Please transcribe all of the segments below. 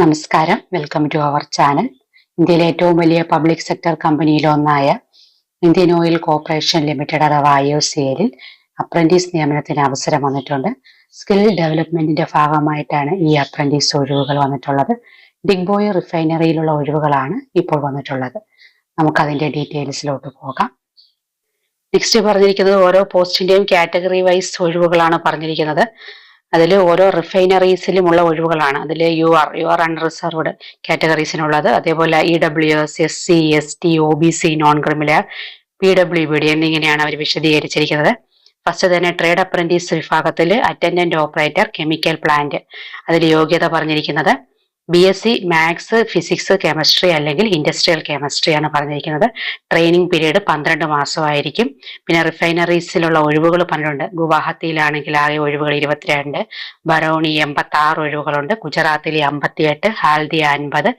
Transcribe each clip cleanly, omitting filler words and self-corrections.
നമസ്കാരം, welcome to our channel. ഇന്ത്യയിലെ ഏറ്റവും വലിയ പബ്ലിക് സെക്ടർ കമ്പനിയിലൊന്നായ ഇന്ത്യൻ ഓയിൽ കോർപ്പറേഷൻ ലിമിറ്റഡ് അഥവാ IOCL അപ്രന്റീസ് നിയമനത്തിന് അവസരം വന്നിട്ടുണ്ട്. സ്കിൽ ഡെവലപ്മെന്റിന്റെ ഭാഗമായിട്ടാണ് ഈ അപ്രന്റീസ് ഒഴിവുകൾ വന്നിട്ടുള്ളത്. ഡിഗ്ബോയ് റിഫൈനറിയിലുള്ള ഒഴിവുകളാണ് ഇപ്പോൾ വന്നിട്ടുള്ളത്. നമുക്കതിന്റെ ഡീറ്റെയിൽസിലോട്ട് പോകാം. നെക്സ്റ്റ് പറഞ്ഞിരിക്കുന്നത് ഓരോ പോസ്റ്റിന്റെയും കാറ്റഗറി വൈസ് ഒഴിവുകളാണ് പറഞ്ഞിരിക്കുന്നത്. അതിൽ ഓരോ റിഫൈനറീസിലുമുള്ള ഒഴിവുകളാണ്. അതിൽ യു ആർ അൺറിസർവ്ഡ് കാറ്റഗറീസിനുള്ളത്. അതേപോലെ EWS, SC, ST, OBC, non criminal, PWD എന്നിങ്ങനെയാണ് അവർ വിശദീകരിച്ചിരിക്കുന്നത്. ഫസ്റ്റ് തന്നെ ട്രേഡ് അപ്രന്റീസ് വിഭാഗത്തിൽ അറ്റൻഡന്റ് ഓപ്പറേറ്റർ കെമിക്കൽ പ്ലാന്റ്, അതിൽ യോഗ്യത പറഞ്ഞിരിക്കുന്നത് BSc മാത്സ്, ഫിസിക്സ്, കെമിസ്ട്രി അല്ലെങ്കിൽ ഇൻഡസ്ട്രിയൽ കെമിസ്ട്രി ആണ് പറഞ്ഞിരിക്കുന്നത്. Training period 12 മാസമായിരിക്കും. പിന്നെ റിഫൈനറീസിലുള്ള ഒഴിവുകൾ പറഞ്ഞിട്ടുണ്ട്. ഗുവാഹത്തിയിലാണെങ്കിൽ ആകെ ഒഴിവുകൾ 22, ബറോണി 86 ഒഴിവുകളുണ്ട്, ഗുജറാത്തിൽ 58, ഹാൽദിയ 50,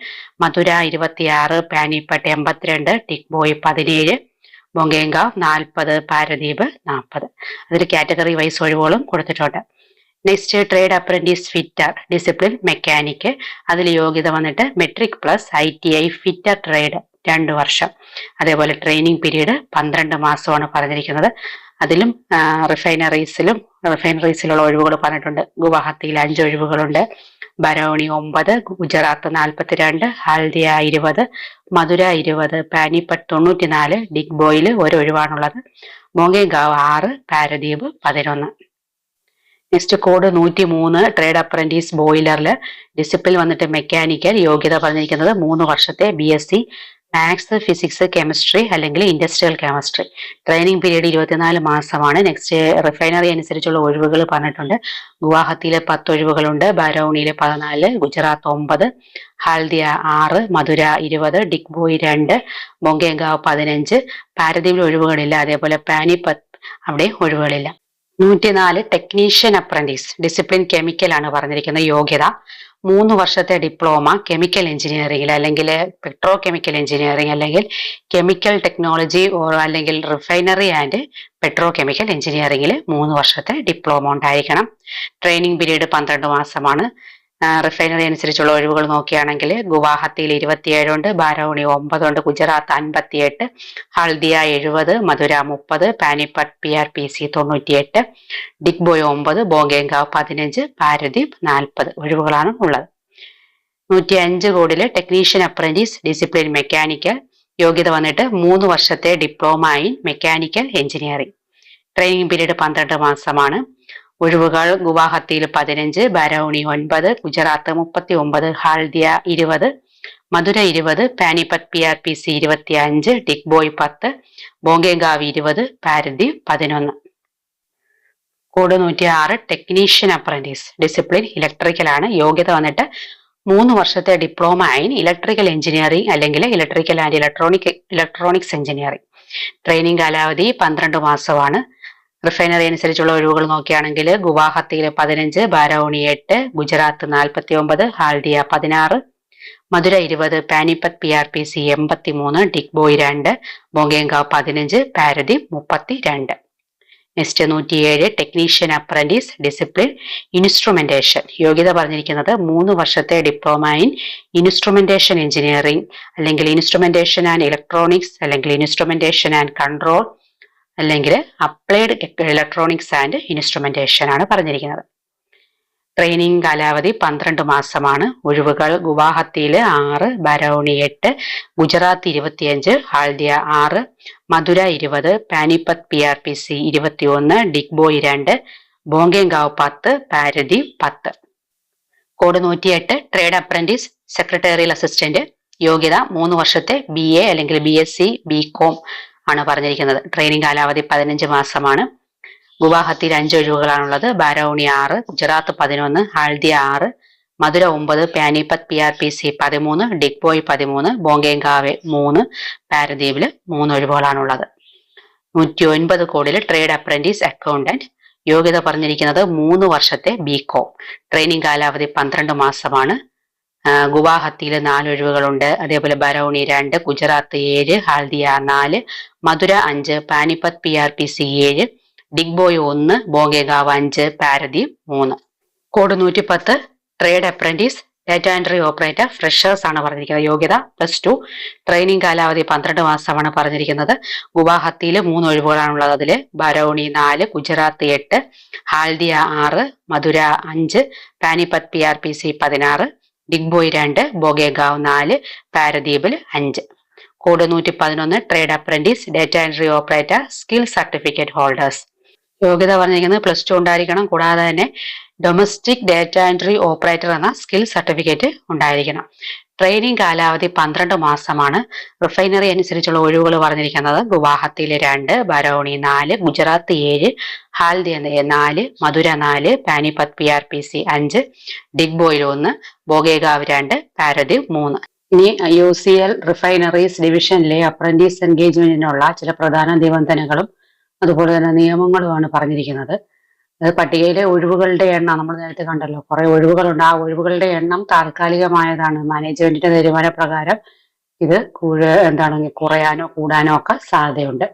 മധുര 26, പാനിപ്പട്ട് 82, ടിക്ബോയ് 17, ബൊങ്കേങ്കാവ് 40, പാരദീപ് 40. അതിൽ കാറ്റഗറി വൈസ് ഒഴിവുകളും കൊടുത്തിട്ടുണ്ട്. Next trade apprentice fitter discipline mechanic, അതിൽ യോഗ്യത വന്നിട്ട് metric plus ITI fitter trade 2 വർഷം. അതേപോലെ ട്രെയിനിങ് പീരീഡ് 12 മാസമാണ് പറഞ്ഞിരിക്കുന്നത്. അതിലും റിഫൈനറീസിലുള്ള ഒഴിവുകൾ പറഞ്ഞിട്ടുണ്ട്. ഗുവാഹത്തിയിൽ 5 ഒഴിവുകളുണ്ട്, ബറോണി 9, ഗുജറാത്ത് 42, ഹാൽദിയ 20, മധുര 20, പാനിപ്പട്ട് 94, ഡിഗ്ബോയിൽ 1 ഒഴിവാണുള്ളത്, Bongaigaon 6, Paradip 11. Next code 103 trade apprentice ബോയിലറിൽ ഡിസിപ്ലിൻ വന്നിട്ട് മെക്കാനിക്കൽ, യോഗ്യത പറഞ്ഞിരിക്കുന്നത് 3 വർഷത്തെ BSc മാത്സ്, ഫിസിക്സ്, കെമിസ്ട്രി അല്ലെങ്കിൽ ഇൻഡസ്ട്രിയൽ കെമിസ്ട്രി. ട്രെയിനിങ് പീരീഡ് 24 മാസമാണ്. നെക്സ്റ്റ് റിഫൈനറി അനുസരിച്ചുള്ള ഒഴിവുകൾ പറഞ്ഞിട്ടുണ്ട്. ഗുവാഹത്തിയിൽ 10 ഒഴിവുകളുണ്ട്, ബറോണിയിൽ 14, ഗുജറാത്ത് 9, ഹാൽദിയ 6, മധുര 20, ഡിഗ്ബോയ് 2, ബൊങ്കേങ്കാവ് 15, പാരദീപിൽ ഒഴിവുകളില്ല. അതേപോലെ പാനിപ്പത്ത് അവിടെ ഒഴിവുകളില്ല. 104 ടെക്നീഷ്യൻ അപ്രന്റീസ് ഡിസിപ്ലിൻ കെമിക്കൽ ആണ് പറഞ്ഞിരിക്കുന്നത്. യോഗ്യത 3 വർഷത്തെ ഡിപ്ലോമ കെമിക്കൽ എഞ്ചിനീയറിംഗിൽ അല്ലെങ്കിൽ പെട്രോ കെമിക്കൽ എഞ്ചിനീയറിംഗ് അല്ലെങ്കിൽ കെമിക്കൽ ടെക്നോളജി അല്ലെങ്കിൽ റിഫൈനറി ആൻഡ് പെട്രോ കെമിക്കൽ എഞ്ചിനീയറിംഗിൽ 3 വർഷത്തെ ഡിപ്ലോമ ഉണ്ടായിരിക്കണം. ട്രെയിനിങ് പീരീഡ് 12 മാസമാണ്. റിഫൈനറി അനുസരിച്ചുള്ള ഒഴിവുകൾ നോക്കുകയാണെങ്കിൽ ഗുവാഹത്തിയിൽ 27 ഉണ്ട്, ബറോണി 9 ഉണ്ട്, ഗുജറാത്ത് 58, ഹൽദിയ 70, മധുര 30, പാനിപ്പട്ട് PRPC 98, ഡിഗ്ബോയ് 9, ബൊങ്കേങ്കാവ് 15, പാരദീപ് 40 ഒഴിവുകളാണ് ഉള്ളത്. 105 കോഡിലെ ടെക്നീഷ്യൻ അപ്രന്റീസ് ഡിസിപ്ലിൻ മെക്കാനിക്കൽ, യോഗ്യത വന്നിട്ട് 3 വർഷത്തെ diploma in mechanical engineering. Training period 12 മാസമാണ്. ഒഴിവുകൾ ഗുവാഹത്തിയിൽ 15, ബറോണി 9, ഗുജറാത്ത് 39, ഹാൽദിയ 20, മധുര 20, Panipat PRPC 25, Digboi 10, Bongaigaon 20, Paradip 11. Code 106 technician apprentice discipline electrical ആണ്. യോഗ്യത വന്നിട്ട് 3 വർഷത്തെ ഡിപ്ലോമ ഇൻ ഇലക്ട്രിക്കൽ എഞ്ചിനീയറിംഗ് അല്ലെങ്കിൽ electrical and electronics engineering. Training കാലാവധി 12 മാസമാണ്. റിഫൈനറി അനുസരിച്ചുള്ള ഒഴിവുകൾ നോക്കുകയാണെങ്കിൽ ഗുവാഹത്തിയിൽ 15, Barauni 8, Gujarat 49, Haldia 16, Mathura 20, Panipat PRPC 83, Digboi 2, Bongaigaon 15, Paradip 32. Next 107 technician apprentice discipline instrumentation, യോഗ്യത പറഞ്ഞിരിക്കുന്നത് 3 വർഷത്തെ ഡിപ്ലോമ ഇൻ ഇൻസ്ട്രുമെന്റേഷൻ എഞ്ചിനീയറിംഗ് അല്ലെങ്കിൽ ഇൻസ്ട്രുമെന്റേഷൻ ആൻഡ് ഇലക്ട്രോണിക്സ് അല്ലെങ്കിൽ ഇൻസ്ട്രുമെന്റേഷൻ ആൻഡ് കൺട്രോൾ അല്ലെങ്കിൽ അപ്ലൈഡ് ഇലക്ട്രോണിക്സ് ആൻഡ് ഇൻസ്ട്രുമെന്റേഷൻ ആണ് പറഞ്ഞിരിക്കുന്നത്. ട്രെയിനിങ് കാലാവധി 12 മാസമാണ്. ഒഴിവുകൾ ഗുവാഹത്തിയിൽ 6, Barauni 8, Gujarat 25, Haldia 6, Mathura 20, Panipat PRPC 21, Digboi 2, Bongaigaon 10, Paradip 10. Code 108 trade apprentice secretarial assistant, യോഗ്യത 3 വർഷത്തെ BA അല്ലെങ്കിൽ BSc BCom ആണ് പറഞ്ഞിരിക്കുന്നത്. ട്രെയിനിങ് കാലാവധി 15 മാസമാണ്. ഗുവാഹത്തിയിൽ 5 ഒഴിവുകളാണുള്ളത്, ബറോണി 6, ഗുജറാത്ത് 11, ഹാൽദിയ 6, മധുര 9, പാനിപ്പത്ത് PRPC 13, ഡിഗ്ബോയ് 13, ബൊങ്കേങ്കാവ് 3, പാരദീപിൽ 3 ഒഴിവുകളാണുള്ളത്. 109 കോഡിൽ ട്രേഡ് അപ്രന്റീസ് അക്കൗണ്ടന്റ്, യോഗ്യത പറഞ്ഞിരിക്കുന്നത് 3 വർഷത്തെ BCom. ട്രെയിനിങ് കാലാവധി 12 മാസമാണ്. ഗുവാഹത്തിയിൽ 4 ഒഴിവുകളുണ്ട്, അതേപോലെ Barauni 2, Gujarat 7, Haldia 4, Mathura 5, Panipat PRPC 7, Digboi 1, Bongaigaon 5, Paradip 3. Code 110 trade apprentice data entry operator freshers ആണ് പറഞ്ഞിരിക്കുന്നത്. യോഗ്യത +2. ട്രെയിനിങ് കാലാവധി 12 മാസമാണ് പറഞ്ഞിരിക്കുന്നത്. ഗുവാഹത്തിയിൽ 3 ഒഴിവുകളാണുള്ളത്. അതിൽ ബറൗണി 4, ഗുജറാത്ത് 8, ഹാൽദിയ 6, മധുര 5, പാനിപത്ത് PRPC 16, Digboi 2, ബൊഗേഗാവ് 4, പാരദീപിൽ 5. Code 111 trade apprentice, data entry operator, skill certificate holders. യോഗ്യത പറഞ്ഞിരിക്കുന്നത് +2 ഉണ്ടായിരിക്കണം. കൂടാതെ തന്നെ ഡൊമസ്റ്റിക് ഡാറ്റ എൻട്രി ഓപ്പറേറ്റർ എന്ന സ്കിൽ സർട്ടിഫിക്കറ്റ് ഉണ്ടായിരിക്കണം. ട്രെയിനിങ് കാലാവധി 12 മാസമാണ്. റിഫൈനറി അനുസരിച്ചുള്ള ഒഴിവുകൾ പറഞ്ഞിരിക്കുന്നത് ഗുവാഹത്തിയിൽ 2, ബറൗണി 4, ഗുജറാത്ത് 7, ഹാൽദിയ 4, മധുര 4, പാനിപത്ത് PRPC 5, ഡിഗ്ബോയിൽ 1, ബൊഗേഗാവ് 2, പാരദീപ് 3. ഇനി UCL റിഫൈനറീസ് ഡിവിഷനിലെ അപ്രന്റീസ് എൻഗേജ്മെന്റിനുള്ള ചില പ്രധാന നിബന്ധനകളും അതുപോലെ തന്നെ നിയമങ്ങളുമാണ് പറഞ്ഞിരിക്കുന്നത്. അത് പട്ടികയിലെ ഒഴിവുകളുടെ എണ്ണം നമ്മൾ നേരത്തെ കണ്ടല്ലോ, കുറെ ഒഴിവുകളുണ്ട്. ആ ഒഴിവുകളുടെ എണ്ണം താൽക്കാലികമായതാണ്. മാനേജ്മെന്റിന്റെ തീരുമാനപ്രകാരം ഇത് കുറയാനോ കൂടാനോ ഒക്കെ സാധ്യതയുണ്ട്.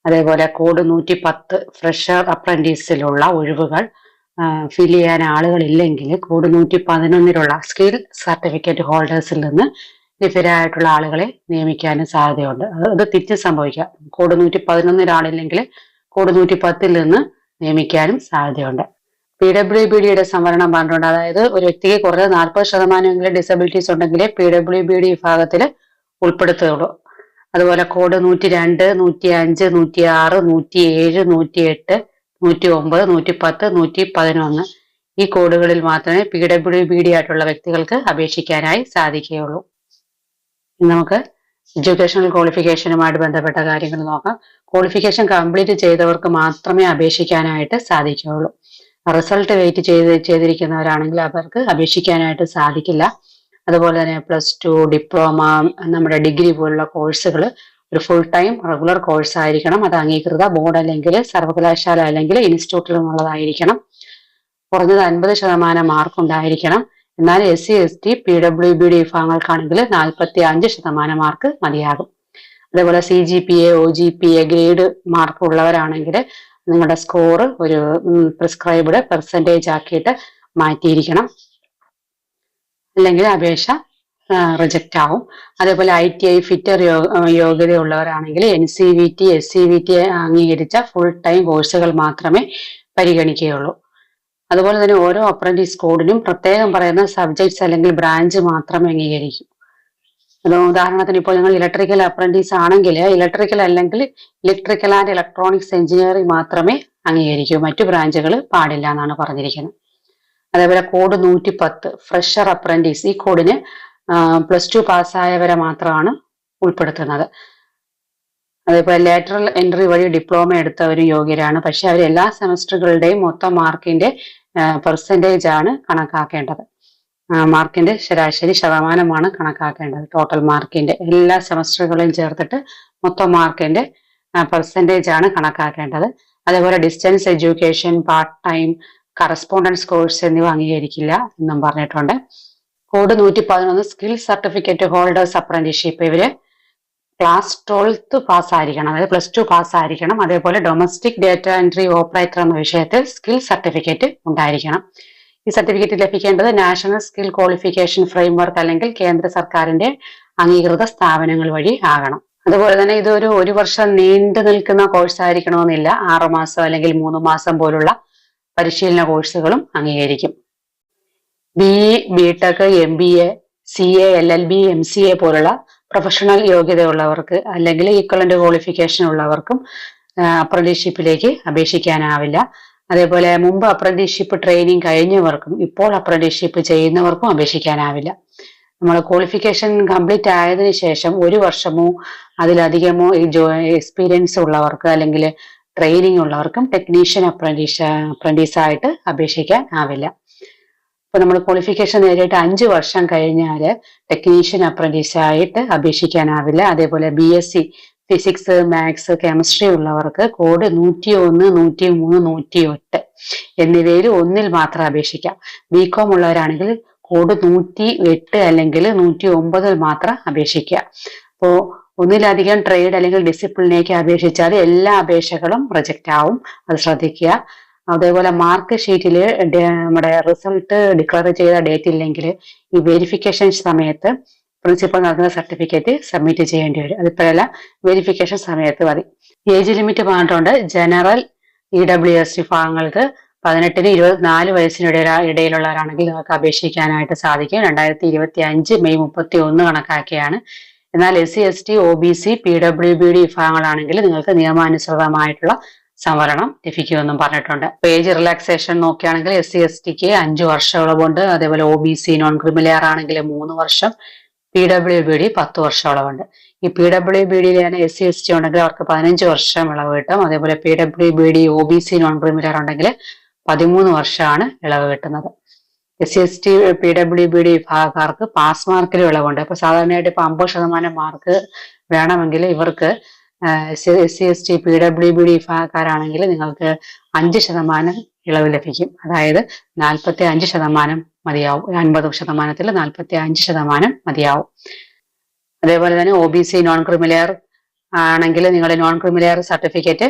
അതേപോലെ കോഡ് 110 ഫ്രഷർ അപ്രന്റീസിലുള്ള ഒഴിവുകൾ ഫിൽ ചെയ്യാൻ ആളുകളില്ലെങ്കിൽ കോഡ് 111 സ്കിൽ സർട്ടിഫിക്കറ്റ് ഹോൾഡേഴ്സിൽ നിന്ന് ലഭ്യരായിട്ടുള്ള ആളുകളെ നിയമിക്കാനും സാധ്യതയുണ്ട്. അത് തിരിച്ച് സംഭവിക്കാം. കോഡ് 111 ആളില്ലെങ്കിൽ കോഡ് 110 നിന്ന് നിയമിക്കാനും സാധ്യതയുണ്ട്. PWBDയുടെ സംവരണം പറഞ്ഞിട്ടുണ്ട്. അതായത് ഒരു വ്യക്തിക്ക് കുറഞ്ഞത് 40% ഡിസബിലിറ്റീസ് ഉണ്ടെങ്കിലേ PWBD വിഭാഗത്തിൽ ഉൾപ്പെടുത്തുകയുള്ളൂ. അതുപോലെ കോഡ് 102, 105, 106, 107, 108, 109, 110, 111 ഈ കോഡുകളിൽ മാത്രമേ PWBD ആയിട്ടുള്ള വ്യക്തികൾക്ക് അപേക്ഷിക്കാനായി സാധിക്കുകയുള്ളൂ. നമുക്ക് എഡ്യൂക്കേഷണൽ ക്വാളിഫിക്കേഷനുമായിട്ട് ബന്ധപ്പെട്ട കാര്യങ്ങൾ നോക്കാം. ക്വാളിഫിക്കേഷൻ കംപ്ലീറ്റ് ചെയ്തവർക്ക് മാത്രമേ അപേക്ഷിക്കാനായിട്ട് സാധിക്കുകയുള്ളൂ. റിസൾട്ട് വെയിറ്റ് ചെയ്തിരിക്കുന്നവരാണെങ്കിൽ അവർക്ക് അപേക്ഷിക്കാനായിട്ട് സാധിക്കില്ല. അതുപോലെ തന്നെ +2, ഡിപ്ലോമ, നമ്മുടെ ഡിഗ്രി പോലുള്ള കോഴ്സുകൾ ഒരു ഫുൾ ടൈം റെഗുലർ കോഴ്സ് ആയിരിക്കണം. അത് അംഗീകൃത ബോർഡ് അല്ലെങ്കിൽ സർവകലാശാല അല്ലെങ്കിൽ ഇൻസ്റ്റിറ്റ്യൂട്ടിൽ നിന്നുള്ളതായിരിക്കണം. കുറഞ്ഞത് 50% മാർക്ക് ഉണ്ടായിരിക്കണം. എന്നാൽ SC, ST, PWBD വിഭാഗങ്ങൾക്കാണെങ്കിൽ 45% മാർക്ക് മതിയാകും. അതേപോലെ CGPA, OGPA ഗ്രേഡ് മാർക്ക് ഉള്ളവരാണെങ്കിൽ നിങ്ങളുടെ സ്കോർ ഒരു പ്രിസ്ക്രൈബ്ഡ് പെർസെൻറ്റേജ് ആക്കിയിട്ട് മാറ്റിയിരിക്കണം, അല്ലെങ്കിൽ അപേക്ഷ റിജക്റ്റ് ആവും. അതേപോലെ ITI ഫിറ്റർ യോഗ്യതയുള്ളവരാണെങ്കിൽ NCVT, SCVT അംഗീകരിച്ച ഫുൾ ടൈം കോഴ്സുകൾ മാത്രമേ പരിഗണിക്കുകയുള്ളൂ. അതുപോലെ തന്നെ ഓരോ അപ്രന്റീസ് കോഡിനും പ്രത്യേകം പറയുന്ന സബ്ജക്ട്സ് അല്ലെങ്കിൽ ബ്രാഞ്ച് മാത്രമേ അംഗീകരിക്കൂ. ഉദാഹരണത്തിന് ഇപ്പോൾ നിങ്ങൾ ഇലക്ട്രിക്കൽ അപ്രന്റീസ് ആണെങ്കിൽ ഇലക്ട്രിക്കൽ അല്ലെങ്കിൽ ഇലക്ട്രിക്കൽ ആൻഡ് ഇലക്ട്രോണിക്സ് എഞ്ചിനീയറിംഗ് മാത്രമേ അംഗീകരിക്കൂ, മറ്റു ബ്രാഞ്ചുകൾ പാടില്ല എന്നാണ് പറഞ്ഞിരിക്കുന്നത്. അതേപോലെ കോഡ് 110 ഫ്രഷർ അപ്രന്റീസ്, ഈ കോഡിന് +2 പാസ്സായവരെ മാത്രമാണ് ഉൾപ്പെടുത്തുന്നത്. അതേപോലെ ലാറ്ററൽ എൻട്രി വഴി ഡിപ്ലോമ എടുത്തവരും യോഗ്യരാണ്. പക്ഷെ അവർ എല്ലാ സെമസ്റ്ററുകളുടെയും മൊത്തം മാർക്കിന്റെ പെർസെൻറ്റേജ് ആണ് കണക്കാക്കേണ്ടത്. മാർക്കിന്റെ ശരാശരി ശതമാനമാണ് കണക്കാക്കേണ്ടത്. ടോട്ടൽ മാർക്കിന്റെ എല്ലാ സെമസ്റ്ററുകളെയും ചേർത്തിട്ട് മൊത്തം മാർക്കിന്റെ പെർസെൻറ്റേജ് ആണ് കണക്കാക്കേണ്ടത്. അതേപോലെ distance education, part time, correspondence course എന്നിവ അംഗീകരിക്കില്ല എന്നും പറഞ്ഞിട്ടുണ്ട്. Code 111 skill certificate holders apprenticeship, ഇവര് ക്ലാസ് 12th പാസ്സായിരിക്കണം, അതായത് +2 പാസ്സായിരിക്കണം. അതേപോലെ ഡൊമസ്റ്റിക് ഡാറ്റ എൻട്രി ഓപ്പറേറ്റർ എന്ന വിഷയത്തിൽ സ്കിൽ സർട്ടിഫിക്കറ്റ് ഉണ്ടായിരിക്കണം. ഈ സർട്ടിഫിക്കറ്റ് ലഭിക്കേണ്ടത് നാഷണൽ സ്കിൽ ക്വാളിഫിക്കേഷൻ ഫ്രെയിംവർക്ക് അല്ലെങ്കിൽ കേന്ദ്ര സർക്കാരിന്റെ അംഗീകൃത സ്ഥാപനങ്ങൾ വഴി ആകണം. അതുപോലെ തന്നെ ഇതൊരു 1 വർഷം നീണ്ടു നിൽക്കുന്ന കോഴ്സ് ആയിരിക്കണമെന്നില്ല. 6 മാസം അല്ലെങ്കിൽ 3 മാസം പോലുള്ള പരിശീലന കോഴ്സുകളും അംഗീകരിക്കും. BE, BTech, MBA, CA, LLB, MCA പോലുള്ള പ്രൊഫഷണൽ യോഗ്യതയുള്ളവർക്ക് അല്ലെങ്കിൽ ഈക്വലന്റ് ക്വാളിഫിക്കേഷൻ ഉള്ളവർക്കും അപ്രന്റീസ്ഷിപ്പിലേക്ക് അപേക്ഷിക്കാനാവില്ല. അതേപോലെ മുമ്പ് അപ്രന്റീസ്ഷിപ്പ് ട്രെയിനിങ് കഴിഞ്ഞവർക്കും ഇപ്പോൾ അപ്രന്റീസ്ഷിപ്പ് ചെയ്യുന്നവർക്കും അപേക്ഷിക്കാനാവില്ല. നമ്മൾ ക്വാളിഫിക്കേഷൻ കംപ്ലീറ്റ് ആയതിനു ശേഷം 1 വർഷമോ അതിലധികമോ എക്സ്പീരിയൻസ് ഉള്ളവർക്ക് അല്ലെങ്കിൽ ട്രെയിനിങ് ഉള്ളവർക്കും ടെക്നീഷ്യൻ അപ്രന്റീസായിട്ട് അപേക്ഷിക്കാൻ ആവില്ല. ഇപ്പൊ നമ്മൾ ക്വാളിഫിക്കേഷൻ നേടിയിട്ട് 5 വർഷം കഴിഞ്ഞാൽ ടെക്നീഷ്യൻ അപ്രന്റീസായിട്ട് അപേക്ഷിക്കാനാവില്ല. അതേപോലെ BSc ഫിസിക്സ്, മാത്സ്, കെമിസ്ട്രി ഉള്ളവർക്ക് കോഡ് 101, 103, 108 എന്നിവയിൽ ഒന്നിൽ മാത്രം അപേക്ഷിക്കാം. BCom ഉള്ളവരാണെങ്കിൽ കോഡ് 108 അല്ലെങ്കിൽ 109 മാത്രം അപേക്ഷിക്കുക. അപ്പോൾ ഒന്നിലധികം ട്രേഡ് അല്ലെങ്കിൽ ഡിസിപ്ലിനേക്ക് അപേക്ഷിച്ചാൽ എല്ലാ അപേക്ഷകളും റിജക്റ്റ് ആവും, അത് ശ്രദ്ധിക്കുക. അതേപോലെ മാർക്ക് ഷീറ്റിൽ നമ്മുടെ റിസൾട്ട് ഡിക്ലെയർ ചെയ്ത ഡേറ്റ് ഇല്ലെങ്കിൽ ഈ വെരിഫിക്കേഷൻ സമയത്ത് പ്രിൻസിപ്പൽ നൽകുന്ന സർട്ടിഫിക്കറ്റ് സബ്മിറ്റ് ചെയ്യേണ്ടി വരും. അതിപ്പോഴല്ല, വെരിഫിക്കേഷൻ സമയത്ത് മതി. ഏജ് ലിമിറ്റ് പറഞ്ഞിട്ടുണ്ട്. ജനറൽ EWS വിഭാഗങ്ങൾക്ക് 18 24 ഇടയിലുള്ളവരാണെങ്കിൽ നിങ്ങൾക്ക് അപേക്ഷിക്കാനായിട്ട് സാധിക്കും. 2025 മെയ് 31 കണക്കാക്കിയാണ്. എന്നാൽ SC/ST OBC PWBD വിഭാഗങ്ങളാണെങ്കിൽ നിങ്ങൾക്ക് നിയമാനുസൃതമായിട്ടുള്ള സംവരണം ലഭിക്കുമെന്നും പറഞ്ഞിട്ടുണ്ട്. ഏജ് റിലാക്സേഷൻ നോക്കുകയാണെങ്കിൽ SC/STക്ക് 5 വർഷം ഇളവുണ്ട്. അതേപോലെ OBC നോൺ ക്രിമിലെയർ ആണെങ്കിൽ 3 വർഷം, PWBD 10 വർഷം ഇളവുണ്ട്. ഈ PWBDയിലാണ് SC/ST ഉണ്ടെങ്കിൽ അവർക്ക് 15 വർഷം ഇളവ് കിട്ടും. അതേപോലെ PWBD OBC നോൺ ക്രിമിലെയർ ഉണ്ടെങ്കിൽ 13 വർഷമാണ് ഇളവ് കിട്ടുന്നത്. SC/ST PWBD വിഭാഗക്കാർക്ക് പാസ് മാർക്കിൽ ഇളവുണ്ട്. അപ്പൊ സാധാരണയായിട്ട് ഇപ്പൊ 50% മാർക്ക് വേണമെങ്കിൽ ഇവർക്ക് SC/ST PWBD വിഭാഗക്കാരാണെങ്കിൽ നിങ്ങൾക്ക് 5% ഇളവ് ലഭിക്കും. അതായത് 45% മതിയാവും. 50%-ൽ 45% മതിയാവും. അതേപോലെ തന്നെ OBC നോൺ ക്രിമിലെയർ ആണെങ്കിൽ നിങ്ങളുടെ നോൺ ക്രിമിലെയർ സർട്ടിഫിക്കറ്റ്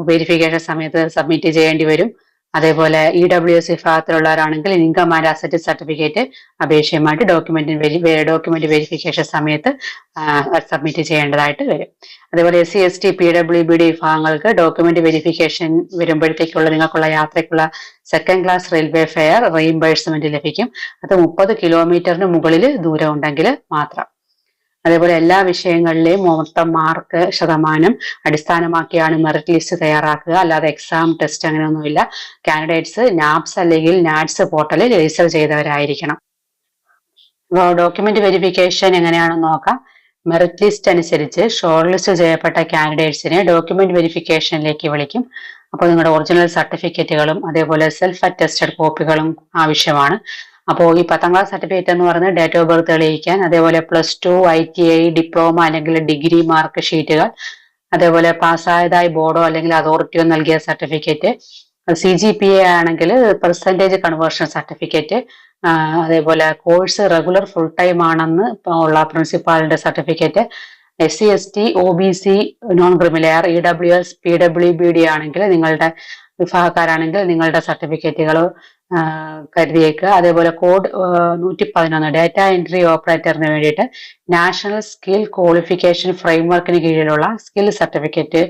വെരിഫിക്കേഷൻ സമയത്ത് സബ്മിറ്റ് ചെയ്യേണ്ടി വരും. അതേപോലെ EWS വിഭാഗത്തിലുള്ളവരാണെങ്കിൽ ഇൻകം ആൻഡ് അസറ്റ് സർട്ടിഫിക്കറ്റ് അപേക്ഷയുമായിട്ട് ഡോക്യുമെന്റ് വെരിഫിക്കേഷൻ സമയത്ത് സബ്മിറ്റ് ചെയ്യേണ്ടതായിട്ട് വരും. അതേപോലെ SC/ST PWBD വിഭാഗങ്ങൾക്ക് ഡോക്യുമെന്റ് വെരിഫിക്കേഷൻ വരുമ്പോഴത്തേക്കുള്ള നിങ്ങൾക്കുള്ള യാത്രയ്ക്കുള്ള second class railway fair reimbursement ലഭിക്കും. അത് 30 കിലോമീറ്ററിന് മുകളിൽ ദൂരം ഉണ്ടെങ്കിൽ മാത്രം. അതേപോലെ എല്ലാ വിഷയങ്ങളിലെയും മൊത്തം മാർക്ക് ശതമാനം അടിസ്ഥാനമാക്കിയാണ് മെറിറ്റ് ലിസ്റ്റ് തയ്യാറാക്കുക. അല്ലാതെ എക്സാം ടെസ്റ്റ് അങ്ങനെയൊന്നുമില്ല. കാൻഡിഡേറ്റ്സ് NAPS അല്ലെങ്കിൽ NATS പോർട്ടലിൽ രജിസ്റ്റർ ചെയ്തവരായിരിക്കണം. ഡോക്യുമെന്റ് വെരിഫിക്കേഷൻ എങ്ങനെയാണെന്ന് നോക്കാം. മെറിറ്റ് ലിസ്റ്റ് അനുസരിച്ച് ഷോർട്ട് ലിസ്റ്റ് ചെയ്യപ്പെട്ട കാൻഡിഡേറ്റ്സിനെ ഡോക്യുമെന്റ് വെരിഫിക്കേഷനിലേക്ക് വിളിക്കും. അപ്പോൾ നിങ്ങളുടെ ഒറിജിനൽ സർട്ടിഫിക്കറ്റുകളും അതേപോലെ സെൽഫ് അറ്റസ്റ്റഡ് കോപ്പികളും ആവശ്യമാണ്. അപ്പോൾ ഈ 10ാം ക്ലാസ് സർട്ടിഫിക്കറ്റ് എന്ന് പറയുന്നത് ഡേറ്റ് ഓഫ് ബർത്ത് തെളിയിക്കാൻ, അതേപോലെ +2 ITI ഡിപ്ലോമ അല്ലെങ്കിൽ ഡിഗ്രി മാർക്ക് ഷീറ്റുകൾ, അതേപോലെ പാസ്സായതായി ബോർഡോ അല്ലെങ്കിൽ അതോറിറ്റിയോ നൽകിയ സർട്ടിഫിക്കറ്റ്, CGPA ആണെങ്കിൽ പെർസെൻറ്റേജ് കൺവേർഷൻ സർട്ടിഫിക്കറ്റ്, അതേപോലെ കോഴ്സ് റെഗുലർ ഫുൾ ടൈം ആണെന്ന് ഉള്ള പ്രിൻസിപ്പാളിന്റെ certificate, SC/ST OBC non creamy layer EWS PWBD ആണെങ്കിൽ നിങ്ങളുടെ വിഭാഗക്കാരാണെങ്കിൽ നിങ്ങളുടെ സർട്ടിഫിക്കറ്റുകൾ കരുതിയേക്കുക. അതേപോലെ കോഡ് 111 ഡാറ്റ എൻട്രി ഓപ്പറേറ്ററിന് വേണ്ടിയിട്ട് നാഷണൽ സ്കിൽ ക്വാളിഫിക്കേഷൻ ഫ്രെയിംവർക്കിന് കീഴിലുള്ള സ്കിൽ സർട്ടിഫിക്കറ്റ്,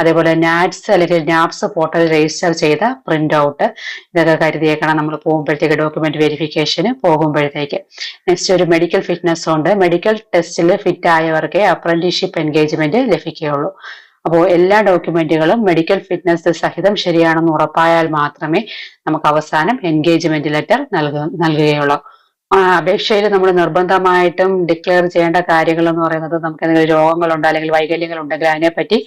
അതേപോലെ NATS അല്ലെങ്കിൽ NAPS പോർട്ടൽ രജിസ്റ്റർ ചെയ്ത പ്രിന്റ് ഔട്ട്, ഇതൊക്കെ കരുതിയേക്കണം നമ്മൾ പോകുമ്പോഴത്തേക്ക്, ഡോക്യുമെന്റ് വെരിഫിക്കേഷന് പോകുമ്പോഴത്തേക്ക്. നെക്സ്റ്റ് ഒരു മെഡിക്കൽ ഫിറ്റ്നസ് ഉണ്ട്. മെഡിക്കൽ ടെസ്റ്റിൽ ഫിറ്റ് ആയവർക്ക് അപ്രന്റീസ്ഷിപ്പ് എൻഗേജ്മെന്റ് ലഭിക്കുകയുള്ളൂ. അപ്പോൾ എല്ലാ ഡോക്യുമെന്റുകളും മെഡിക്കൽ ഫിറ്റ്നസ് സഹിതം ശരിയാണെന്ന് ഉറപ്പായാൽ മാത്രമേ നമുക്ക് അവസാനം എൻഗേജ്മെന്റ് ലെറ്റർ നൽകുകയുള്ളൂ. അപേക്ഷയിൽ നമ്മൾ നിർബന്ധമായിട്ടും ഡിക്ലെയർ ചെയ്യേണ്ട കാര്യങ്ങൾ എന്ന് പറയുന്നത് നമുക്ക് എന്തെങ്കിലും രോഗങ്ങളുണ്ടോ അല്ലെങ്കിൽ വൈകല്യങ്ങൾ ഉണ്ടെങ്കിൽ അതിനെപ്പറ്റി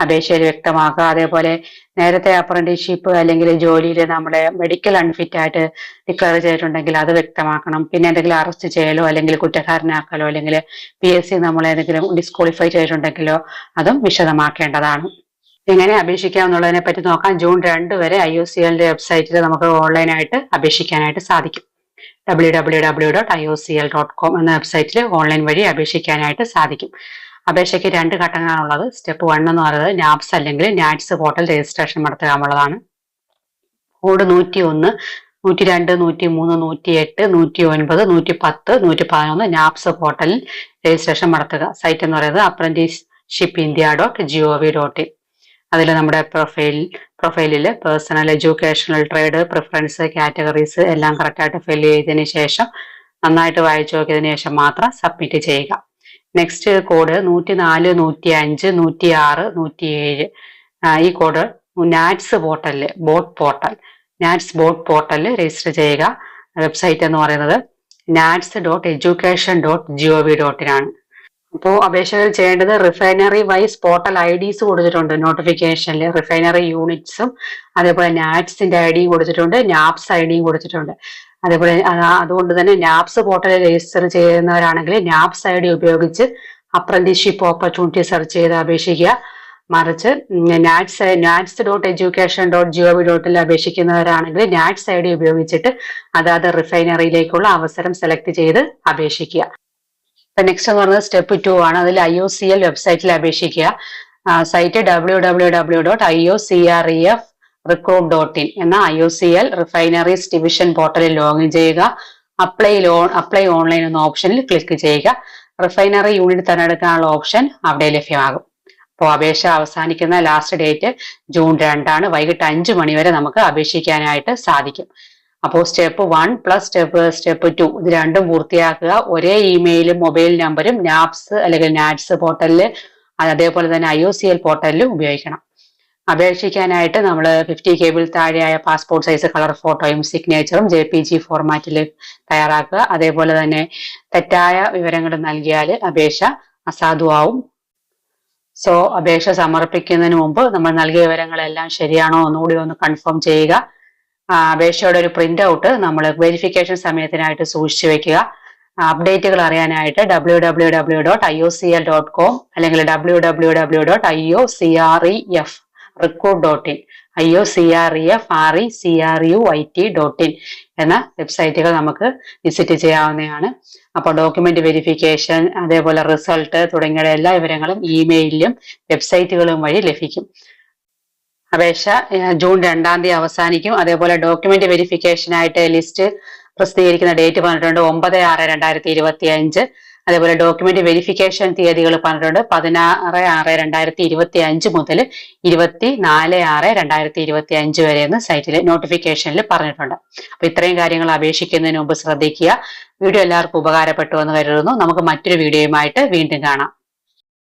അപേക്ഷയിൽ വ്യക്തമാക്കുക. അതേപോലെ നേരത്തെ അപ്രന്റീസ്ഷിപ്പ് അല്ലെങ്കിൽ ജോലിയിൽ നമ്മുടെ മെഡിക്കൽ അൺഫിറ്റ് ആയിട്ട് ഡിക്ലെയർ ചെയ്തിട്ടുണ്ടെങ്കിൽ അത് വ്യക്തമാക്കണം. പിന്നെ എന്തെങ്കിലും അറസ്റ്റ് ചെയ്യലോ അല്ലെങ്കിൽ കുറ്റക്കാരനാക്കലോ അല്ലെങ്കിൽ PSC നമ്മളെ എന്തെങ്കിലും ഡിസ്ക്വാളിഫൈ ചെയ്തിട്ടുണ്ടെങ്കിലോ അതും വിശദമാക്കേണ്ടതാണ്. എങ്ങനെ അപേക്ഷിക്കാമെന്നുള്ളതിനെ പറ്റി നോക്കാം. ജൂൺ 2 വരെ IOCLന്റെ വെബ്സൈറ്റിൽ നമുക്ക് ഓൺലൈനായിട്ട് അപേക്ഷിക്കാനായിട്ട് സാധിക്കും. www.iocl.com എന്ന വെബ്സൈറ്റിൽ ഓൺലൈൻ വഴി അപേക്ഷിക്കാനായിട്ട് സാധിക്കും. അപേക്ഷയ്ക്ക് 2 ഘട്ടങ്ങളാണുള്ളത്. സ്റ്റെപ്പ് 1 എന്ന് പറയുന്നത് NAPS അല്ലെങ്കിൽ NATS പോർട്ടൽ രജിസ്ട്രേഷൻ നടത്തുക എന്നുള്ളതാണ്. കോഡ് 101, 102, 103, 108, 109, 110, 111 NAPS പോർട്ടലിൽ രജിസ്ട്രേഷൻ നടത്തുക. സൈറ്റ് എന്ന് പറയുന്നത് apprenticeshippindia.gov.in. അതിൽ നമ്മുടെ പ്രൊഫൈലിൽ personal, educational, trade, preference, categories എല്ലാം കറക്റ്റായിട്ട് ഫില്ല് ചെയ്തതിന് ശേഷം നന്നായിട്ട് വായിച്ചു നോക്കിയതിനു ശേഷം മാത്രം സബ്മിറ്റ് ചെയ്യുക. Next code 104, 105, 106, 107. ഈ കോഡ് NATS പോർട്ടലിൽ NATS ബോർഡ് പോർട്ടലിൽ രജിസ്റ്റർ ചെയ്യുക. വെബ്സൈറ്റ് എന്ന് പറയുന്നത് nats.education.gov.in ആണ്. അപ്പോൾ അപേക്ഷകർ ചെയ്യേണ്ടത് റിഫൈനറി വൈസ് പോർട്ടൽ IDs കൊടുത്തിട്ടുണ്ട് നോട്ടിഫിക്കേഷനിൽ. റിഫൈനറി യൂണിറ്റ്സും അതേപോലെ NATSന്റെ ID കൊടുത്തിട്ടുണ്ട്, NAPS ID കൊടുത്തിട്ടുണ്ട്. അതേപോലെ അതുകൊണ്ട് തന്നെ NAPS പോർട്ടലിൽ രജിസ്റ്റർ ചെയ്യുന്നവരാണെങ്കിൽ NAPS ID ഉപയോഗിച്ച് അപ്രന്റീസ്ഷിപ്പ് ഓപ്പർച്യൂണിറ്റി സെർച്ച് ചെയ്ത് അപേക്ഷിക്കുക. മറിച്ച് nats.education.gov.in അപേക്ഷിക്കുന്നവരാണെങ്കിൽ NATS ID ഉപയോഗിച്ചിട്ട് അതാത് റിഫൈനറിയിലേക്കുള്ള അവസരം സെലക്ട് ചെയ്ത് അപേക്ഷിക്കുക. നെക്സ്റ്റ് എന്ന് പറയുന്നത് സ്റ്റെപ്പ് 2 ആണ്. അതിൽ IOCL വെബ്സൈറ്റിൽ അപേക്ഷിക്കുക. സൈറ്റ് www.iocref recruit.in എന്ന IOCL റിഫൈനറീസ് ഡിവിഷൻ പോർട്ടലിൽ ലോഗിൻ ചെയ്യുക. അപ്ലൈ ഓൺലൈൻ എന്ന ഓപ്ഷനിൽ ക്ലിക്ക് ചെയ്യുക. റിഫൈനറി യൂണിറ്റ് തിരഞ്ഞെടുക്കാനുള്ള ഓപ്ഷൻ അവിടെ ലഭ്യമാകും. അപ്പോൾ അപേക്ഷ അവസാനിക്കുന്ന ലാസ്റ്റ് ഡേറ്റ് ജൂൺ 2 വൈകിട്ട് 5 മണി വരെ നമുക്ക് അപേക്ഷിക്കാനായിട്ട് സാധിക്കും. അപ്പോൾ സ്റ്റെപ്പ് 1 പ്ലസ് സ്റ്റെപ്പ് 2 ഇത് രണ്ടും പൂർത്തിയാക്കുക. ഒരേ ഇമെയിലും മൊബൈൽ നമ്പറും നാപ്സ് അല്ലെങ്കിൽ നാറ്റ്സ് പോർട്ടലില് അതേപോലെ തന്നെ IOCL പോർട്ടലിലും ഉപയോഗിക്കണം. അപേക്ഷിക്കാനായിട്ട് നമ്മൾ 50 KB താഴെയായ പാസ്പോർട്ട് സൈസ് കളർ ഫോട്ടോയും സിഗ്നേച്ചറും JPG ഫോർമാറ്റിൽ തയ്യാറാക്കുക. അതേപോലെ തന്നെ തെറ്റായ വിവരങ്ങൾ നൽകിയാൽ അപേക്ഷ അസാധുവാകും. സോ അപേക്ഷ സമർപ്പിക്കുന്നതിന് മുമ്പ് നമ്മൾ നൽകിയ വിവരങ്ങളെല്ലാം ശരിയാണോ ഒന്നുകൂടി ഒന്ന് കൺഫേം ചെയ്യുക. അപേക്ഷയുടെ ഒരു പ്രിന്റ് ഔട്ട് നമ്മൾ വെരിഫിക്കേഷൻ സമയത്തിനായിട്ട് സൂക്ഷിച്ചു വെക്കുക. അപ്ഡേറ്റുകൾ അറിയാനായിട്ട് www.iocl.com അല്ലെങ്കിൽ www.iocref.recruit.in IOCREFRECRUIT.in എന്ന വെബ്സൈറ്റുകൾ നമുക്ക് വിസിറ്റ് ചെയ്യാവുന്നതാണ്. അപ്പോൾ ഡോക്യുമെന്റ് വെരിഫിക്കേഷൻ അതേപോലെ റിസൾട്ട് തുടങ്ങിയ എല്ലാ വിവരങ്ങളും ഇമെയിലും വെബ്സൈറ്റുകളും വഴി ലഭിക്കും. അപേക്ഷ ജൂൺ 2 അവസാനിക്കും. അതേപോലെ ഡോക്യുമെന്റ് വെരിഫിക്കേഷനായിട്ട് ലിസ്റ്റ് പ്രസിദ്ധീകരിക്കുന്ന ഡേറ്റ് പറഞ്ഞിട്ടുണ്ട് 9/6/2025. അതേപോലെ ഡോക്യുമെന്റ് വെരിഫിക്കേഷൻ തീയതികൾ പറഞ്ഞിട്ടുണ്ട് 16/6/2025 മുതൽ 24/6/2025 വരെ എന്ന് സൈറ്റിൽ നോട്ടിഫിക്കേഷനിൽ പറഞ്ഞിട്ടുണ്ട്. അപ്പൊ ഇത്രയും കാര്യങ്ങൾ അപേക്ഷിക്കുന്നതിന് മുമ്പ് ശ്രദ്ധിക്കുക. വീഡിയോ എല്ലാവർക്കും ഉപകാരപ്പെട്ടു എന്ന് കരുതുന്നു. നമുക്ക് മറ്റൊരു വീഡിയോയുമായിട്ട് വീണ്ടും കാണാം.